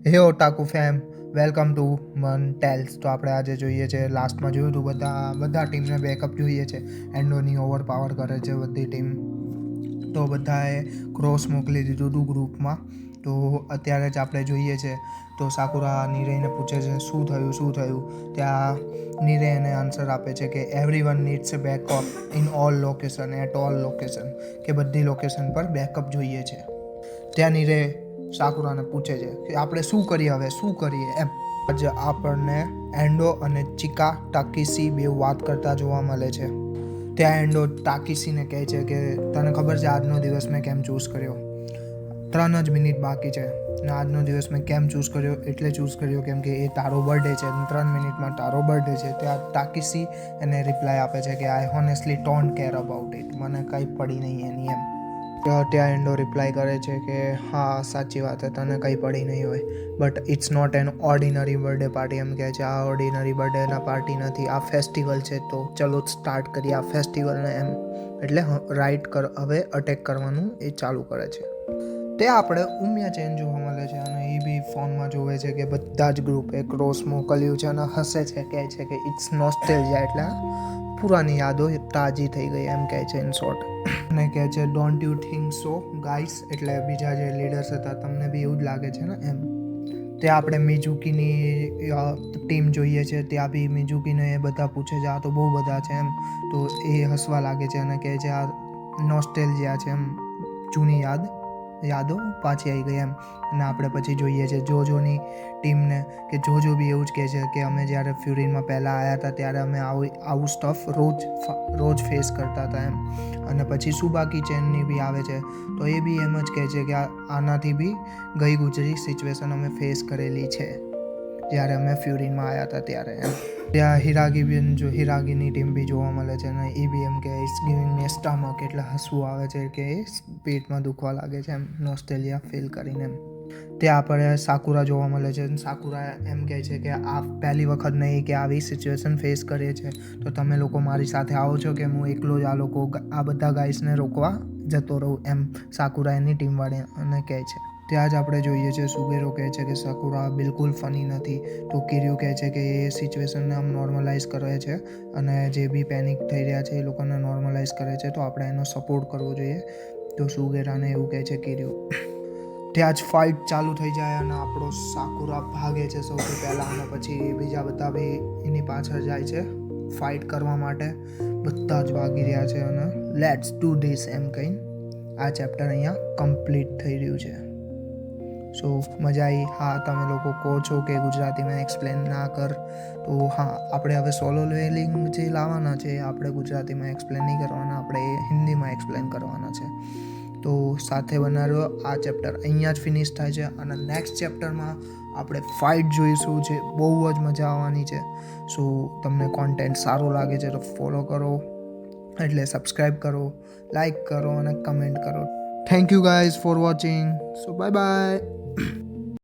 હે ઓટાકુ fame, welcome to મન tales. તો આપણે આજે જોઈએ છે, લાસ્ટમાં જોયું હતું બધા ટીમને બેકઅપ જોઈએ છે. એન્ડોની ઓવર પાવર કરે છે બધી ટીમ, તો બધાએ ક્રોસ મોકલી દીધું હતું ગ્રુપમાં. તો અત્યારે જ આપણે જોઈએ છે તો સાકુરા નીરઈને પૂછે છે શું થયું. ત્યાં નીરે એને આન્સર આપે છે કે every one needs a backup in all location at all location, કે બધી લોકેશન પર બેકઅપ જોઈએ છે. ત્યાં નીરે સાકુરાને પૂછે છે કે આપણે શું કરીએ એમ. આજે આપણને એન્ડો અને ચિકા ટાકીસી બે વાત કરતા જોવા મળે છે. ત્યાં એન્ડો ટાકીસીને કહે છે કે તને ખબર છે આજનો દિવસ મેં કેમ ચૂઝ કર્યો? 3 જ મિનિટ બાકી છે ને આજનો દિવસ મેં કેમ ચૂઝ કર્યો? એટલે ચૂઝ કર્યો કેમ કે એ તારો બર્થડે છે, 3 મિનિટમાં તારો બર્થડે છે. ત્યાં ટાકીસી એને રિપ્લાય આપે છે કે I honestly don't care about it, મને કંઈ પડી નહીં એની એમ. ત્યાં એન્ડો રિપ્લાય કરે છે કે હા સાચી વાત છે, તને કંઈ પડી નહીં હોય, but it's not an ordinary birthday party. એમ કહે છે આ ઓર્ડિનરી બર્થડેના પાર્ટી નથી, આ ફેસ્ટિવલ છે. તો ચલો સ્ટાર્ટ કરીએ આ ફેસ્ટિવલને એમ. એટલે હવે અટેક કરવાનું એ ચાલુ કરે છે. તે આપણે ઉમિયા ચેન જોવા મળે છે અને એ બી ફોનમાં જોવે છે કે બધા જ ગ્રુપે ક્રોસ મોકલ્યું છે અને હસે છે, કહે છે કે ઇટ્સ નોસ્ટેલ્જિયા, એટલે પુરાની યાદો તાજી થઈ ગઈ એમ કહે છે ઇન શોર્ટ. અને કહે છે don't you think so guys, એટલે બીજા જે લીડર્સ હતા તમને બી એવું જ લાગે છે ને એમ. ત્યાં આપણે મિઝુકીની ટીમ જોઈએ છે, ત્યાં બી મિઝુકીને એ બધા પૂછે છે આ તો બહુ બધા છે એમ. તો એ હસવા લાગે છે અને કહે છે આ નોસ્ટેલ્જિયા છે એમ, જૂની યાદો પાછી આવી ગઈ એમ. અને આપણે પછી જોઈએ છે જોજોની ટીમને, કે જોજો બી એવું જ કહે છે કે અમે જ્યારે ફ્યુરિનમાં પહેલાં આવ્યા હતા ત્યારે અમે આવું સ્ટફ રોજ ફેસ કરતા હતા એમ. અને પછી સુબાકી ચેનની બી આવે છે તો એ બી એમ જ કહે છે કે આનાથી બી ગઈ ગુજરી સિચ્યુએશન અમે ફેસ કરેલી છે જ્યારે અમે ફ્યુરિનમાં આવ્યા હતા ત્યારે એમ. ત્યાં હિરાગીની ટીમ બી જોવા મળે છે અને એ બી એમ કે ઇટ્સ ગિવિંગ મી સ્ટમક, એટલે હસવું આવે છે કે પેટમાં દુખવા લાગે છે એમ, નોસ્ટેલિયા ફીલ કરીને એમ. ત્યાં આપણે સાકુરા જોવા મળે છે અને સાકુરા એમ કહે છે કે આ પહેલી વખત નહીં કે આવી સિચ્યુએશન ફેસ કરીએ છે, તો તમે લોકો મારી સાથે આવો છો કે હું એકલો જ આ બધા ગાઈસને રોકવા જતો રહું એમ. સાકુરા એની ટીમવાળાને કહે છે. ત્યાં જ આપણે જોઈએ છે સુગેરો કહે છે કે સાકુરા બિલકુલ ફની નથી. તો કિર્યુ કહે છે કે એ સિચ્યુએશનને આમ નોર્મલાઇઝ કરે છે અને જે બી પેનિક થઈ રહ્યા છે એ લોકોને નોર્મલાઇઝ કરે છે, તો આપણે એનો સપોર્ટ કરવો જોઈએ. તો સુગેરાને એવું કહે છે કિર્યુ. ત્યાં જ ફાઇટ ચાલુ થઈ જાય અને આપણો સાકુરા ભાગે છે સૌથી પહેલાં, અને પછી બીજા બધા બી એની પાછળ જાય છે ફાઇટ કરવા માટે. બધા જ ભાગી રહ્યા છે અને લેટ્સ ડુ ધીસ એમ કહીને આ ચેપ્ટર અહીંયા કમ્પ્લીટ થઈ રહ્યું છે. સો મજા આવી. હા, તમે લોકો કહો છો કે ગુજરાતીમાં એક્સપ્લેન ના કર, તો હા, આપણે હવે સોલો લેવલિંગ જે લાવવાના છે આપણે ગુજરાતીમાં એક્સપ્લેન નહીં કરવાના, આપણે એ હિન્દીમાં એક્સપ્લેન કરવાના છે. તો સાથે બનાવ્યો આ ચેપ્ટર અહીંયા જ ફિનિશ થાય છે અને નેક્સ્ટ ચેપ્ટરમાં આપણે ફાઇટ જોઈશું, જે બહુ જ મજા આવવાની છે. સો તમને કોન્ટેન્ટ સારું લાગે છે તો ફોલો કરો, એટલે સબસ્ક્રાઈબ કરો, લાઈક કરો અને કમેન્ટ કરો. Thank you guys for watching. So bye bye.